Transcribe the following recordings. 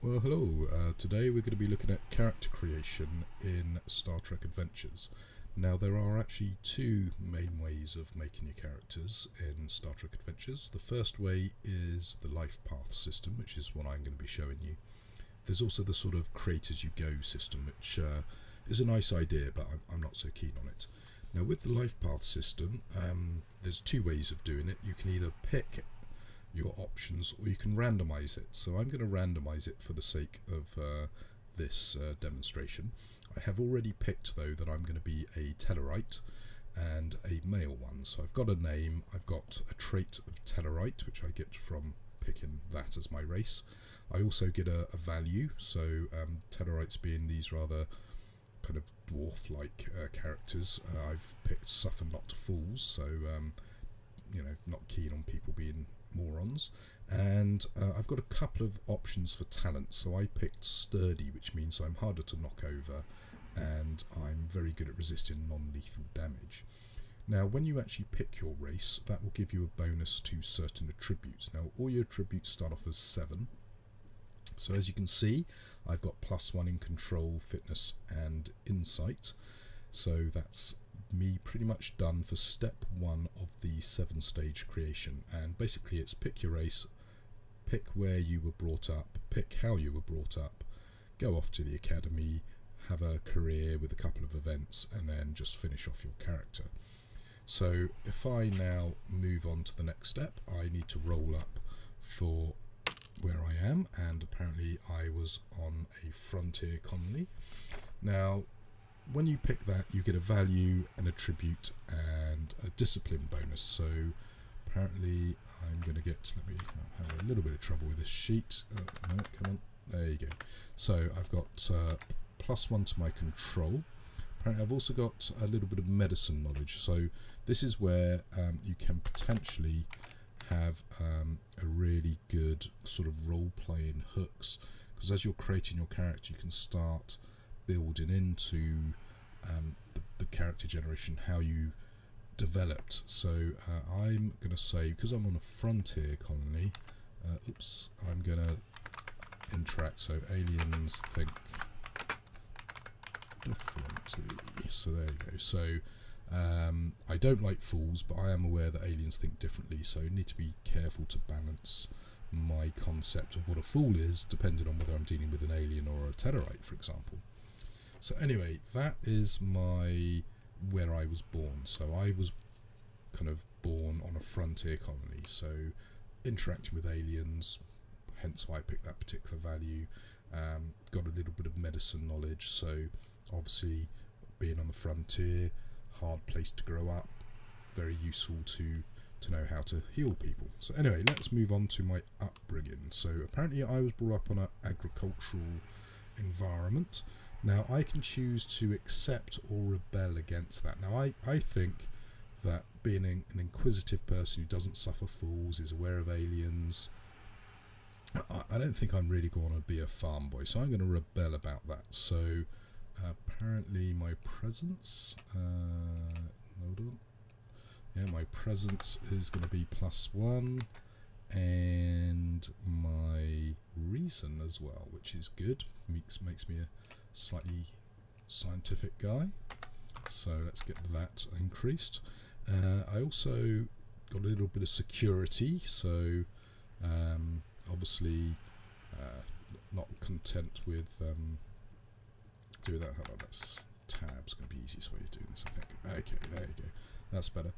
Well, hello. Today we're going to be looking at character creation in Star Trek Adventures. Now, there are actually two main ways of making your characters in Star Trek Adventures. The first way is the Lifepath system, which is what I'm going to be showing you. There's also the sort of create as you go system, which is a nice idea, but I'm not so keen on it. Now, with the Lifepath system, there's two ways of doing it. You can either pick your options or you can randomize it. So I'm going to randomize it for the sake of this demonstration. I have already picked though that I'm going to be a Tellarite and a male one. So I've got a name, I've got a trait of Tellarite, which I get from picking that as my race. I also get a value, so Tellarites being these rather kind of dwarf-like characters. I've picked Suffer Not Fools, so not keen on people being morons. And I've got a couple of options for talent, so I picked Sturdy, which means I'm harder to knock over and I'm very good at resisting non-lethal damage. Now, when you actually pick your race, that will give you a bonus to certain attributes. Now, all your attributes start off as 7. So as you can see, I've got +1 in control, fitness and insight. So that's me pretty much done for step 1 of the 7-stage creation. And basically it's pick your race, pick where you were brought up, pick how you were brought up, go off to the academy, have a career with a couple of events, and then just finish off your character. So if I now move on to the next step, I need to roll up for where I am, and apparently I was on a frontier colony. Now, when you pick that, you get a value, an attribute, and a discipline bonus. So apparently I'm going to get, I'm having a little bit of trouble with this sheet. No, come on, there you go. So I've got +1 to my control. Apparently I've also got a little bit of medicine knowledge. So this is where you can potentially have a really good sort of role-playing hooks, because as you're creating your character, you can start building into the character generation, how you developed. So I'm going to say, because I'm on a frontier colony, I'm going to interact, so aliens think differently. So there you go. So I don't like fools, but I am aware that aliens think differently, so I need to be careful to balance my concept of what a fool is, depending on whether I'm dealing with an alien or a Tellarite, for example. So anyway, that is where I was born. So I was kind of born on a frontier colony, so interacting with aliens, hence why I picked that particular value. Got a little bit of medicine knowledge, so obviously being on the frontier, hard place to grow up, very useful to know how to heal people. So anyway, let's move on to my upbringing. So apparently I was brought up on an agricultural environment. Now I can choose to accept or rebel against that. Now I think that being an inquisitive person who doesn't suffer fools, is aware of aliens, I don't think I'm really going to be a farm boy, so I'm going to rebel about that. So apparently my presence, hold on, yeah, my presence is going to be +1, and my reason as well, which is good, makes me a slightly scientific guy. So let's get that increased. I also got a little bit of security, so obviously not content with do that. Hold on, that's tab's going to be the easiest way of doing this, I think. Okay, there you go, that's better.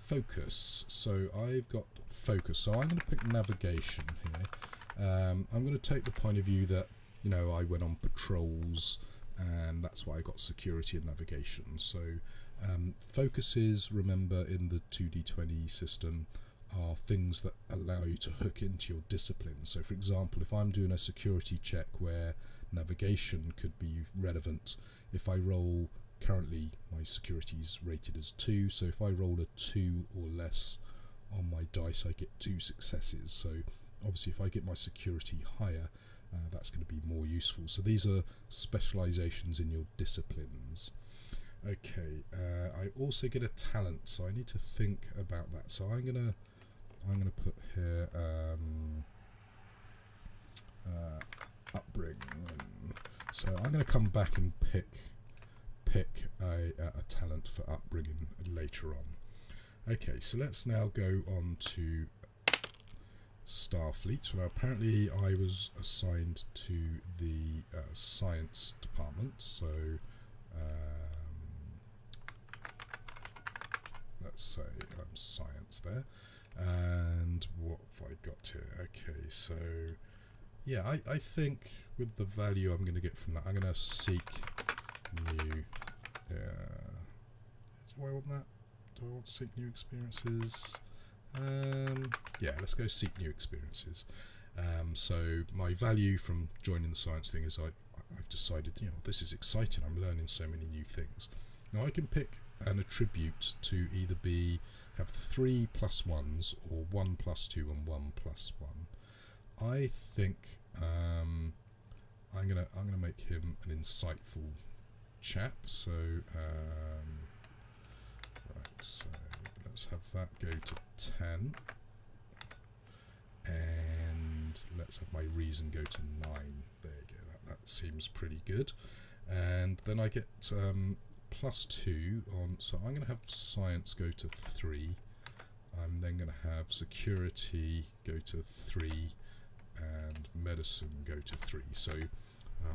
Focus, so I've got focus, so I'm going to pick navigation here. I'm going to take the point of view that, I went on patrols, and that's why I got security and navigation. So focuses, remember, in the 2d20 system, are things that allow you to hook into your discipline. So for example, if I'm doing a security check where navigation could be relevant, if I roll, currently my security is rated as 2, so if I roll a 2 or less on my dice, I get 2 successes. So obviously if I get my security higher, that's going to be more useful. So these are specializations in your disciplines. Okay, I also get a talent, so I need to think about that. So I'm gonna put here So I'm going to come back and pick a talent for upbringing later on. Okay, so let's now go on to Starfleet. Well, apparently I was assigned to the science department, so let's say I'm science there. And what have I got here? Okay, so yeah, I think with the value I'm going to get from that, I'm going to seek new. Do I want that? Do I want to seek new experiences? Yeah, let's go seek new experiences. So my value from joining the science thing is I've decided, you know, this is exciting. I'm learning so many new things. Now I can pick an attribute to either have 3 +1s or 1 +2 and 1 +1. I think I'm gonna make him an insightful chap. So right, so let's have that go to 10, and let's have my reason go to 9. There you go. That seems pretty good. And then I get +2 on. So I'm going to have science go to 3. I'm then going to have security go to 3, and medicine go to 3. So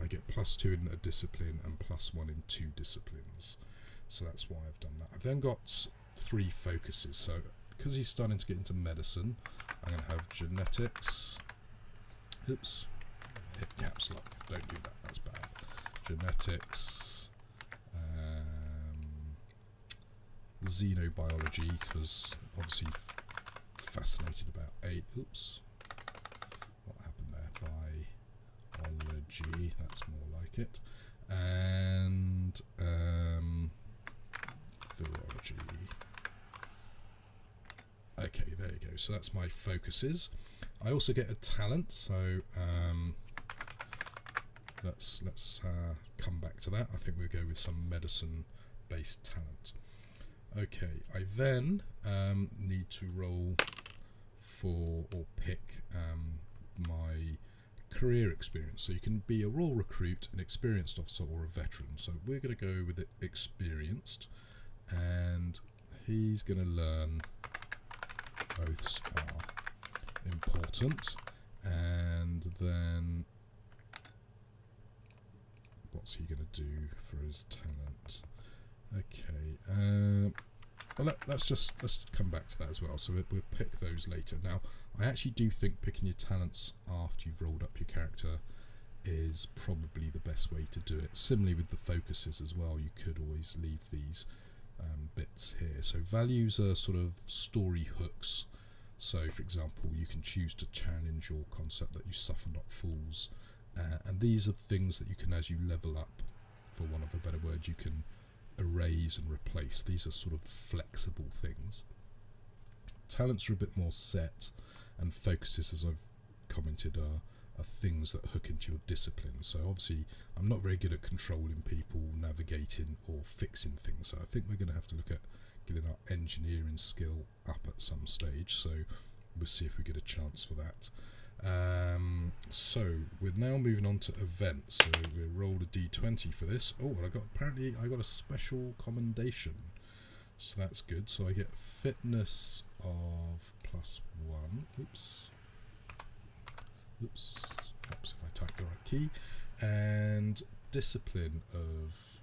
I get +2 in a discipline and +1 in 2 disciplines. So that's why I've done that. I've then got 3 focuses. So because he's starting to get into medicine, I'm going to have genetics. Oops, hit caps lock. Don't do that. That's bad. Genetics, xenobiology, because obviously fascinated about oops, what happened there? Biology. That's more like it. And virology. Okay, there you go. So that's my focuses. I also get a talent, so let's come back to that. I think we'll go with some medicine-based talent. Okay, I then need to roll for or pick my career experience. So you can be a raw recruit, an experienced officer, or a veteran. So we're going to go with it experienced, and he's going to learn. Oaths are important. And then what's he going to do for his talent? Okay, well let's come back to that as well. So we'll pick those later. Now I actually do think picking your talents after you've rolled up your character is probably the best way to do it. Similarly with the focuses as well, you could always leave these bits here. So values are sort of story hooks. So for example, you can choose to challenge your concept that you suffer not fools, and these are things that you can, as you level up, for want of a better word, you can erase and replace. These are sort of flexible things. Talents are a bit more set, and focuses, as I've commented, are things that hook into your discipline. So obviously I'm not very good at controlling people, navigating or fixing things, so I think we're going to have to look at getting our engineering skill up at some stage. So we'll see if we get a chance for that. So we're now moving on to events. So we'll roll a d20 for this. Oh, apparently I got a special commendation, so that's good. So I get fitness of +1. Oops, perhaps if I type the right key, and discipline of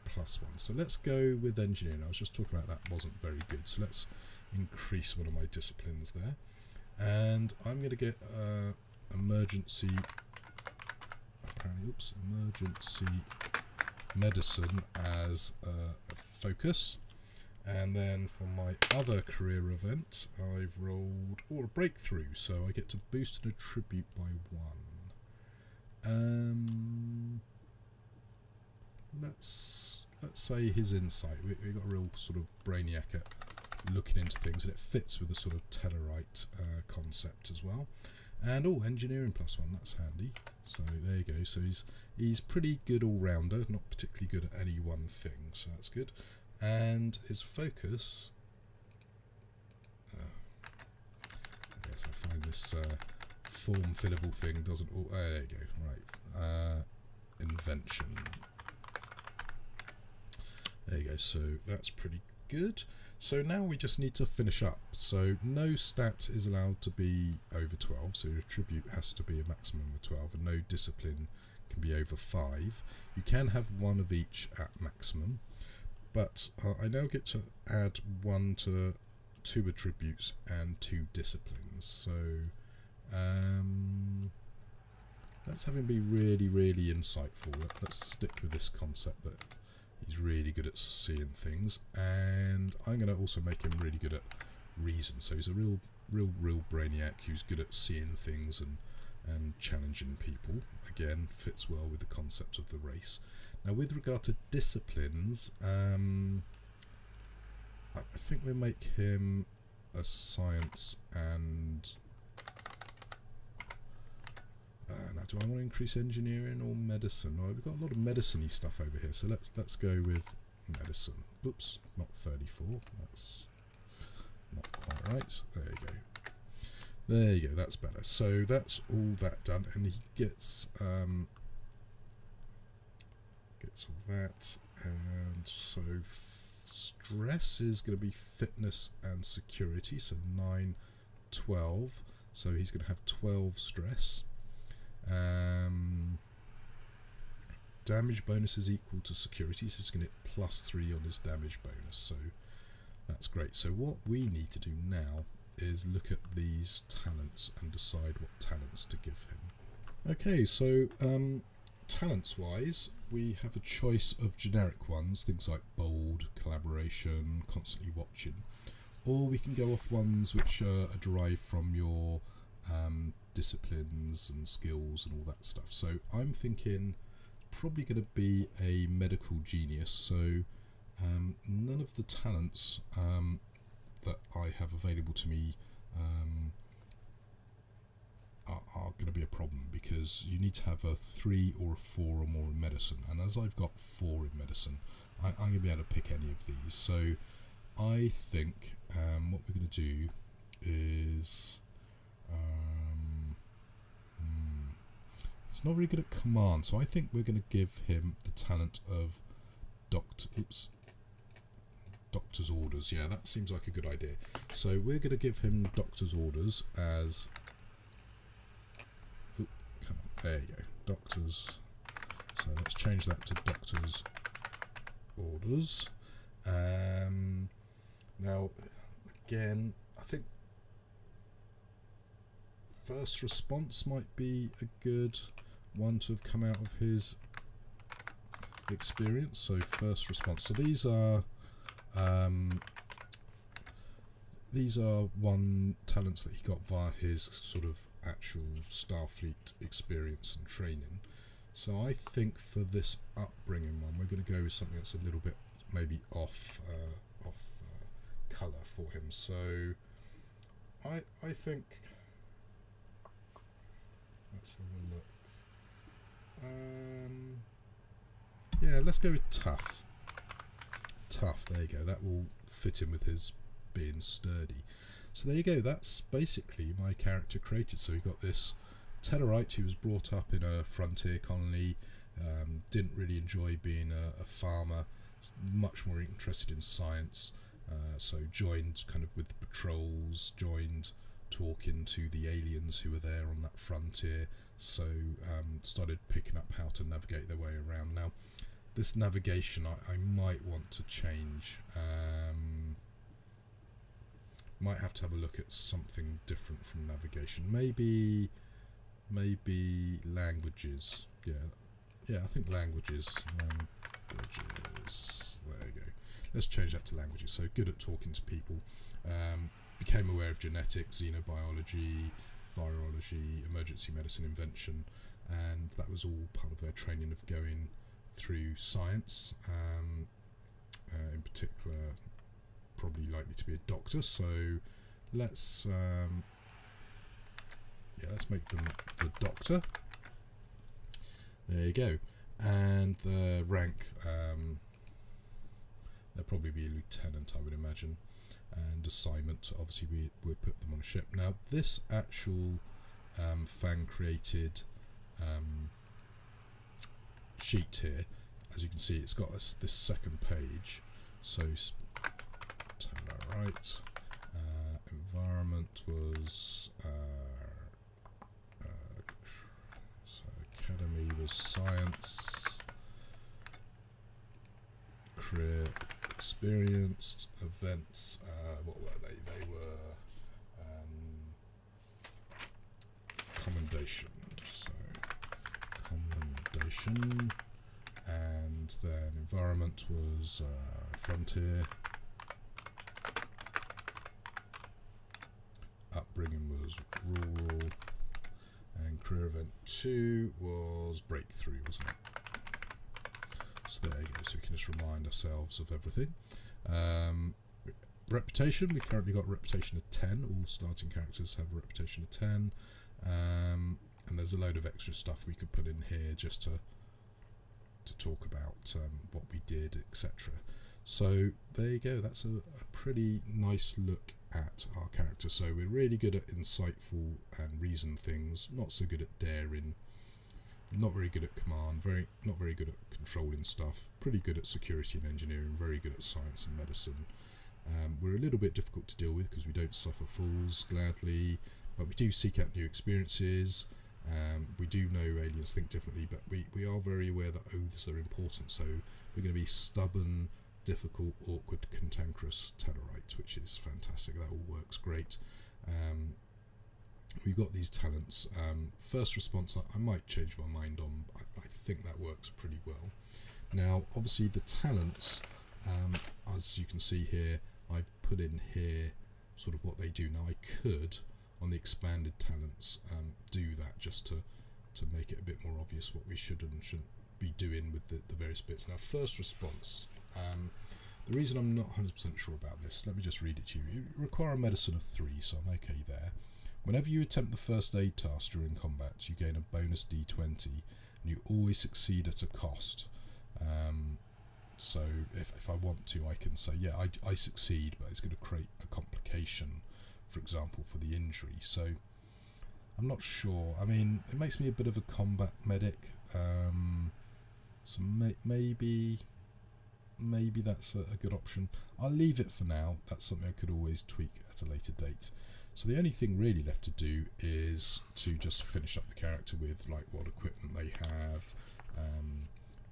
+1. So let's go with engineering. I was just talking about that wasn't very good, so let's increase one of my disciplines there. And I'm going to get emergency medicine as a focus. And then for my other career event, I've rolled a breakthrough, so I get to boost an attribute by 1. Let's say his insight. We got a real sort of brainiac at looking into things, and it fits with the sort of Tellarite concept as well. And engineering +1, that's handy. So there you go. So he's pretty good all rounder, not particularly good at any one thing, so that's good. And his focus, I guess I find this form fillable thing doesn't. There you go. Right. invention. There you go, so that's pretty good. So now we just need to finish up. So no stat is allowed to be over 12, so your attribute has to be a maximum of 12, and no discipline can be over 5. You can have one of each at maximum, but I now get to add 1 to 2 attributes and 2 disciplines. So let's have him be really, really insightful. Let's stick with this concept that he's really good at seeing things, and I'm going to also make him really good at reason. So he's a real brainiac who's good at seeing things and challenging people. Again, fits well with the concept of the race. Now, with regard to disciplines, I think we'll make him a science and now, do I want to increase engineering or medicine? Well, we've got a lot of medicine-y stuff over here, so let's go with medicine. Oops, not 34. That's not quite right. There you go. There you go. That's better. So that's all that done, and he gets all that. And so stress is going to be fitness and security. So 9, 12. So he's going to have 12 stress. Damage bonus is equal to security, so he's going to get +3 on his damage bonus, so that's great. So what we need to do now is look at these talents and decide what talents to give him. Okay, so talents wise, we have a choice of generic ones, things like bold, collaboration, constantly watching, or we can go off ones which are derived from your disciplines and skills and all that stuff. So I'm thinking probably going to be a medical genius, so none of the talents that I have available to me are going to be a problem, because you need to have a 3 or a 4 or more in medicine, and as I've got 4 in medicine, I'm going to be able to pick any of these. So I think what we're going to do is he's not very good at command, so I think we're going to give him the talent of doctor's orders. Yeah, that seems like a good idea. So we're going to give him doctor's orders as come on, there you go, doctor's. So let's change that to doctor's orders. Now again, I think first response might be a good one to have come out of his experience. So first response. So these are one talents that he got via his sort of actual Starfleet experience and training. So I think for this upbringing one, we're going to go with something that's a little bit maybe off colour for him. So I think, let's have a look. Yeah, let's go with tough. Tough, there you go. That will fit in with his being sturdy. So there you go. That's basically my character created. So we've got this Tellarite who was brought up in a frontier colony, didn't really enjoy being a farmer, much more interested in science. So joined kind of with the patrols, joined talking to the aliens who were there on that frontier, so started picking up how to navigate their way around. Now this navigation I might want to change, might have to have a look at something different from navigation, maybe languages. Yeah, I think languages, there you go. Let's change that to languages. So good at talking to people, became aware of genetics, xenobiology, virology, emergency medicine, invention, and that was all part of their training of going through science, in particular probably likely to be a doctor. So let's let's make them the doctor. There you go. And the rank, they'll probably be a lieutenant, I would imagine. And assignment, obviously we put them on a ship. Now this actual fan created sheet here, as you can see, it's got this second page. So Tellarite, environment was so academy was science, career experienced, events, what were they? They were Commendation. So Commendation, and then environment was frontier, upbringing was rural, and career event 2 was breakthrough, wasn't it? So there you go, so we can just remind ourselves of everything. Reputation, we currently got reputation of 10. All starting characters have a reputation of 10. And there's a load of extra stuff we could put in here just to talk about what we did, etc. So there you go, that's a pretty nice look at our character. So we're really good at insightful and reason things, not so good at daring, not very good at command, not very good at controlling stuff, pretty good at security and engineering, very good at science and medicine. We're a little bit difficult to deal with because we don't suffer fools gladly, but we do seek out new experiences. We do know aliens think differently, but we are very aware that oaths are important, so we're going to be stubborn, difficult, awkward, cantankerous, Tellarite, which is fantastic. That all works great. We've got these talents. First response, I might change my mind on. I think that works pretty well. Now, obviously, the talents, as you can see here, I've put in here sort of what they do. Now, I could, on the expanded talents, do that just to make it a bit more obvious what we should and shouldn't be doing with the various bits. Now, first response. The reason I'm not 100% sure about this, let me just read it to you. You require a medicine of 3, so I'm okay there. Whenever you attempt the first aid task during combat, you gain a bonus d20, and you always succeed at a cost. So if I want to, I can say, yeah, I succeed, but it's going to create a complication, for example, for the injury. So I'm not sure. I mean, it makes me a bit of a combat medic. So maybe that's a good option. I'll leave it for now. That's something I could always tweak at a later date. So the only thing really left to do is to just finish up the character with like what equipment they have.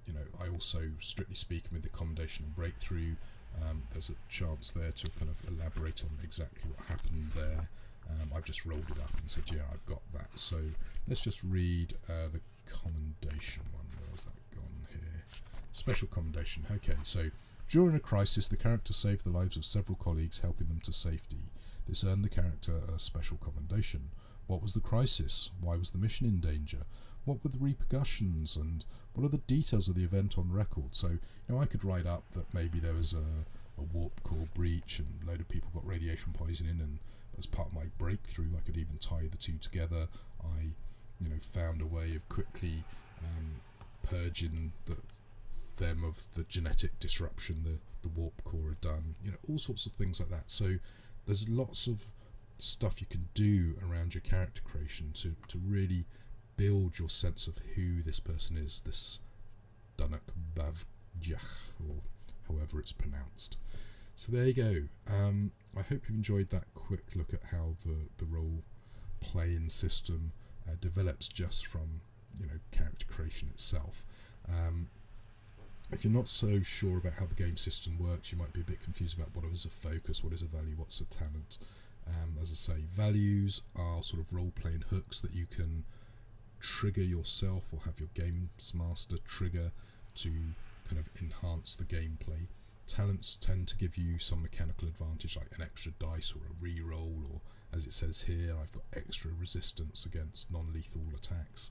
You know, I also, strictly speaking, with the Commendation and breakthrough, there's a chance there to kind of elaborate on exactly what happened there. I've just rolled it up and said, yeah, I've got that. So let's just read the Commendation one. Where's that gone here? Special Commendation. Okay, so during a crisis, the character saved the lives of several colleagues, helping them to safety. This earned the character a special commendation. What was the crisis? Why was the mission in danger? What were the repercussions? And what are the details of the event on record? So, you know, I could write up that maybe there was a warp core breach and a load of people got radiation poisoning, and as part of my breakthrough, I could even tie the two together. I, you know, found a way of quickly purging them of the genetic disruption the warp core had done. You know, all sorts of things like that. So there's lots of stuff you can do around your character creation to really build your sense of who this person is, this Dunak Bav Jagh, or however it's pronounced. So there you go. I hope you've enjoyed that quick look at how the role-playing system develops just from, you know, character creation itself. If you're not so sure about how the game system works, you might be a bit confused about what is a focus, what is a value, what's a talent. As I say, values are sort of role-playing hooks that you can trigger yourself or have your games master trigger to kind of enhance the gameplay. Talents tend to give you some mechanical advantage, like an extra dice or a re-roll, or as it says here, I've got extra resistance against non-lethal attacks.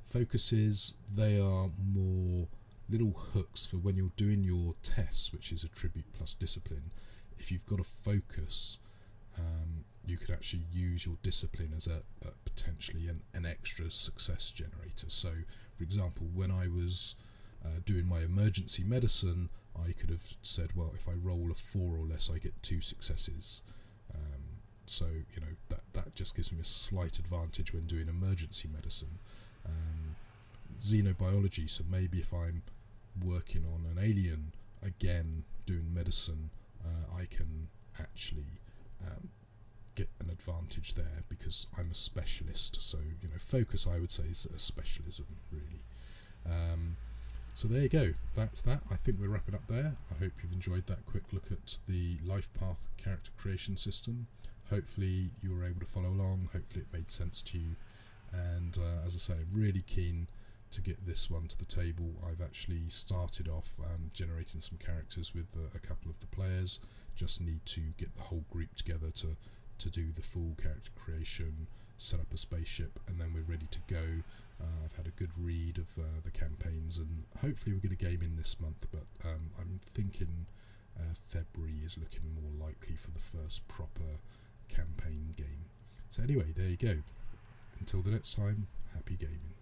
Focuses, they are more little hooks for when you're doing your tests, which is attribute plus discipline. If you've got a focus, you could actually use your discipline as a potentially an extra success generator. So, for example, when I was doing my emergency medicine, I could have said, well, if I roll a 4 or less, I get 2 successes. So, you know, that just gives me a slight advantage when doing emergency medicine. xenobiology, so maybe if I'm working on an alien, again doing medicine, I can actually get an advantage there because I'm a specialist. So focus, I would say, is a specialism really. So there you go, that's that. I think we'll wrap it up there. I hope you've enjoyed that quick look at the Lifepath character creation system. Hopefully you were able to follow along, hopefully it made sense to you, and as I say, I'm really keen to get this one to the table. I've actually started off generating some characters with a couple of the players, just need to get the whole group together to do the full character creation, set up a spaceship, and then we're ready to go. I've had a good read of the campaigns, and hopefully we'll get a game in this month, but I'm thinking February is looking more likely for the first proper campaign game. So anyway, there you go. Until the next time, happy gaming.